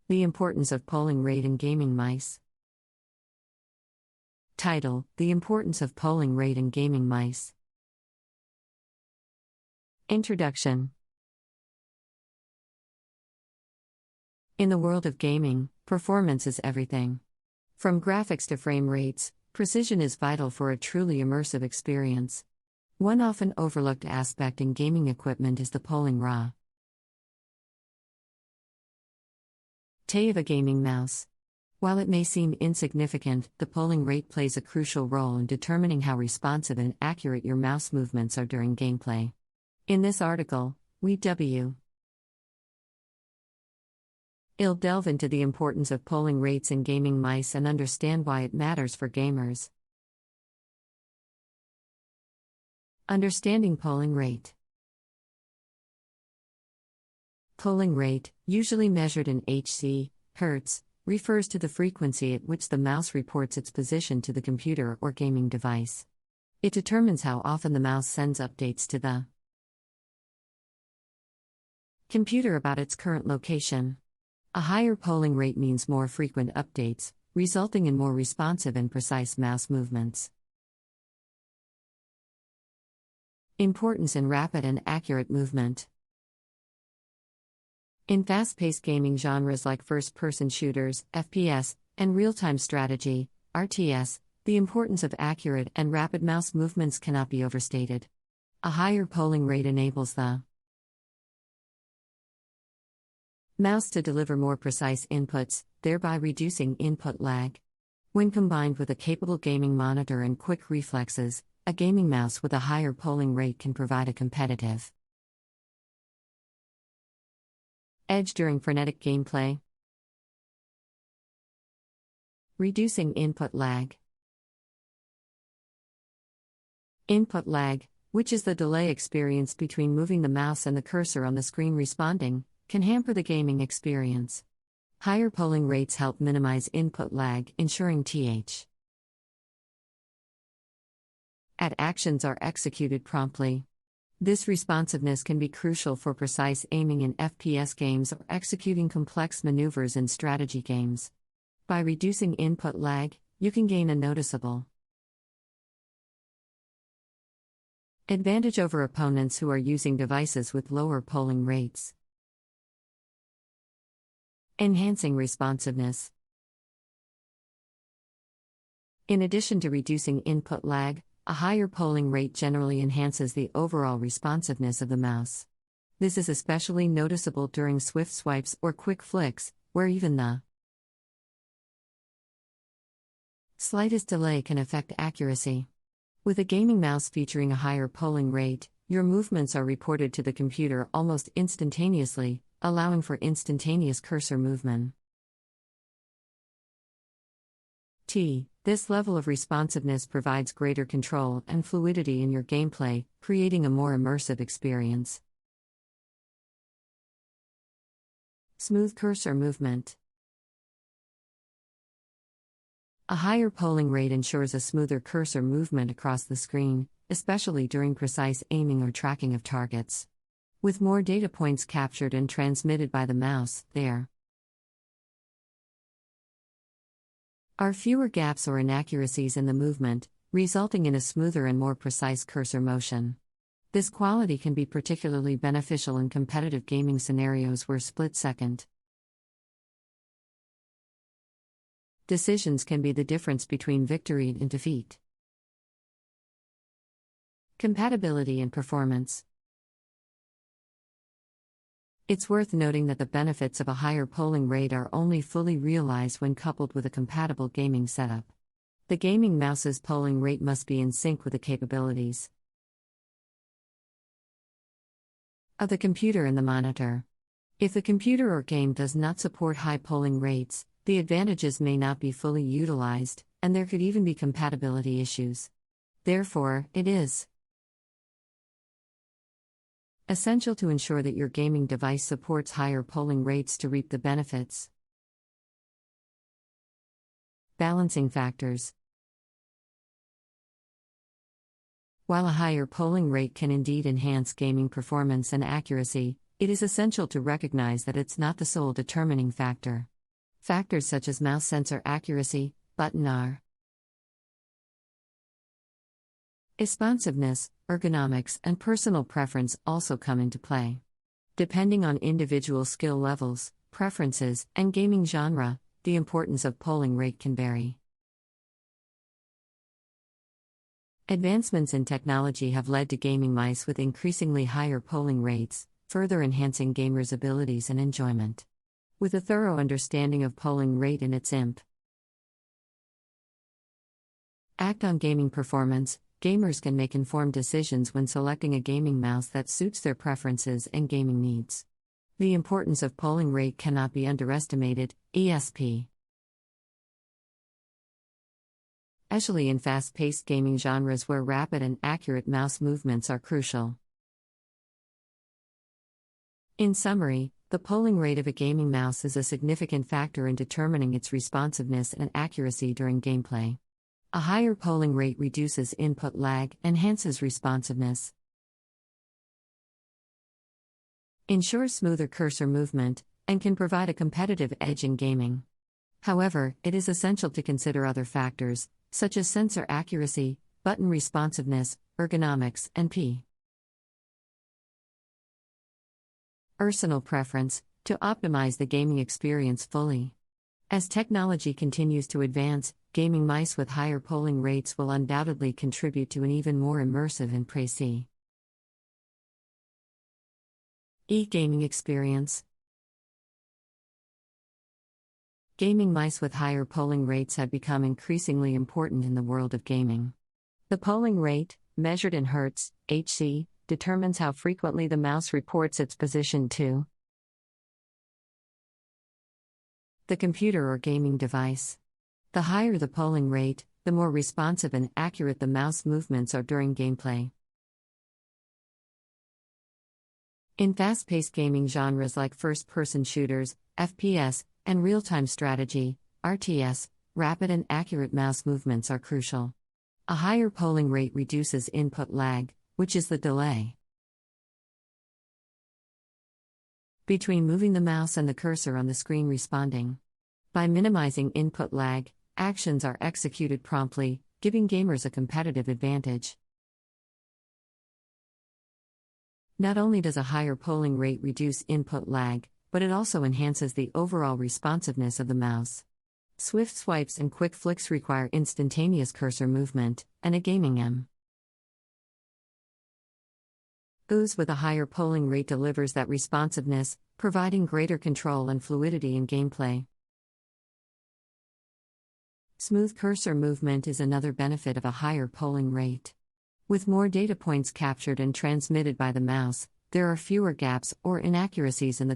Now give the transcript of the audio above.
The importance of polling rate in gaming mice. Title: The importance of polling rate in gaming mice. Introduction. In the world of gaming, performance is everything. From graphics to frame rates, precision is vital for a truly immersive experience. One often overlooked aspect in gaming equipment is the polling rate of a gaming mouse. While it may seem insignificant, the polling rate plays a crucial role in determining how responsive and accurate your mouse movements are during gameplay. In this article, we'll delve into the importance of polling rates in gaming mice and understand why it matters for gamers. Understanding polling rate. Polling rate, usually measured in Hz, refers to the frequency at which the mouse reports its position to the computer or gaming device. It determines how often the mouse sends updates to the computer about its current location. A higher polling rate means more frequent updates, resulting in more responsive and precise mouse movements. Importance in rapid and accurate movement. In fast-paced gaming genres like first-person shooters, FPS, and real-time strategy, RTS, the importance of accurate and rapid mouse movements cannot be overstated. A higher polling rate enables the mouse to deliver more precise inputs, thereby reducing input lag. When combined with a capable gaming monitor and quick reflexes, a gaming mouse with a higher polling rate can provide a competitive edge during frenetic gameplay. Reducing input lag. Input lag, which is the delay experienced between moving the mouse and the cursor on the screen responding, can hamper the gaming experience. Higher polling rates help minimize input lag, ensuring actions are executed promptly. This responsiveness can be crucial for precise aiming in FPS games or executing complex maneuvers in strategy games. By reducing input lag, you can gain a noticeable advantage over opponents who are using devices with lower polling rates. Enhancing responsiveness. In addition to reducing input lag, a higher polling rate generally enhances the overall responsiveness of the mouse. This is especially noticeable during swift swipes or quick flicks, where even the slightest delay can affect accuracy. With a gaming mouse featuring a higher polling rate, your movements are reported to the computer almost instantaneously, allowing for instantaneous cursor movement. This level of responsiveness provides greater control and fluidity in your gameplay, creating a more immersive experience. Smooth cursor movement. A higher polling rate ensures a smoother cursor movement across the screen, especially during precise aiming or tracking of targets. With more data points captured and transmitted by the mouse, there are fewer gaps or inaccuracies in the movement, resulting in a smoother and more precise cursor motion. This quality can be particularly beneficial in competitive gaming scenarios where split-second decisions can be the difference between victory and defeat. Compatibility and performance. It's worth noting that the benefits of a higher polling rate are only fully realized when coupled with a compatible gaming setup. The gaming mouse's polling rate must be in sync with the capabilities of the computer and the monitor. If the computer or game does not support high polling rates, the advantages may not be fully utilized, and there could even be compatibility issues. Therefore, it is essential to ensure that your gaming device supports higher polling rates to reap the benefits. Balancing factors. While a higher polling rate can indeed enhance gaming performance and accuracy, it is essential to recognize that it's not the sole determining factor. Factors such as mouse sensor accuracy, button R, responsiveness, ergonomics, and personal preference also come into play. Depending on individual skill levels, preferences, and gaming genre, the importance of polling rate can vary. Advancements in technology have led to gaming mice with increasingly higher polling rates, further enhancing gamers' abilities and enjoyment. With a thorough understanding of polling rate and its impact on gaming performance, gamers can make informed decisions when selecting a gaming mouse that suits their preferences and gaming needs. The importance of polling rate cannot be underestimated, especially in fast-paced gaming genres where rapid and accurate mouse movements are crucial. In summary, the polling rate of a gaming mouse is a significant factor in determining its responsiveness and accuracy during gameplay. A higher polling rate reduces input lag, enhances responsiveness, ensures smoother cursor movement, and can provide a competitive edge in gaming. However, it is essential to consider other factors, such as sensor accuracy, button responsiveness, ergonomics, and personal preference, to optimize the gaming experience fully. As technology continues to advance, gaming mice with higher polling rates will undoubtedly contribute to an even more immersive and precise gaming experience. Gaming mice with higher polling rates have become increasingly important in the world of gaming. The polling rate, measured in Hz, Hz, determines how frequently the mouse reports its position to the computer or gaming device. The higher the polling rate, the more responsive and accurate the mouse movements are during gameplay. In fast-paced gaming genres like first-person shooters, FPS, and real-time strategy, RTS, rapid and accurate mouse movements are crucial. A higher polling rate reduces input lag, which is the delay between moving the mouse and the cursor on the screen responding. By minimizing input lag, actions are executed promptly, giving gamers a competitive advantage. Not only does a higher polling rate reduce input lag, but it also enhances the overall responsiveness of the mouse. Swift swipes and quick flicks require instantaneous cursor movement, and a gaming mouse with a higher polling rate delivers that responsiveness, providing greater control and fluidity in gameplay. Smooth cursor movement is another benefit of a higher polling rate. With more data points captured and transmitted by the mouse, there are fewer gaps or inaccuracies in the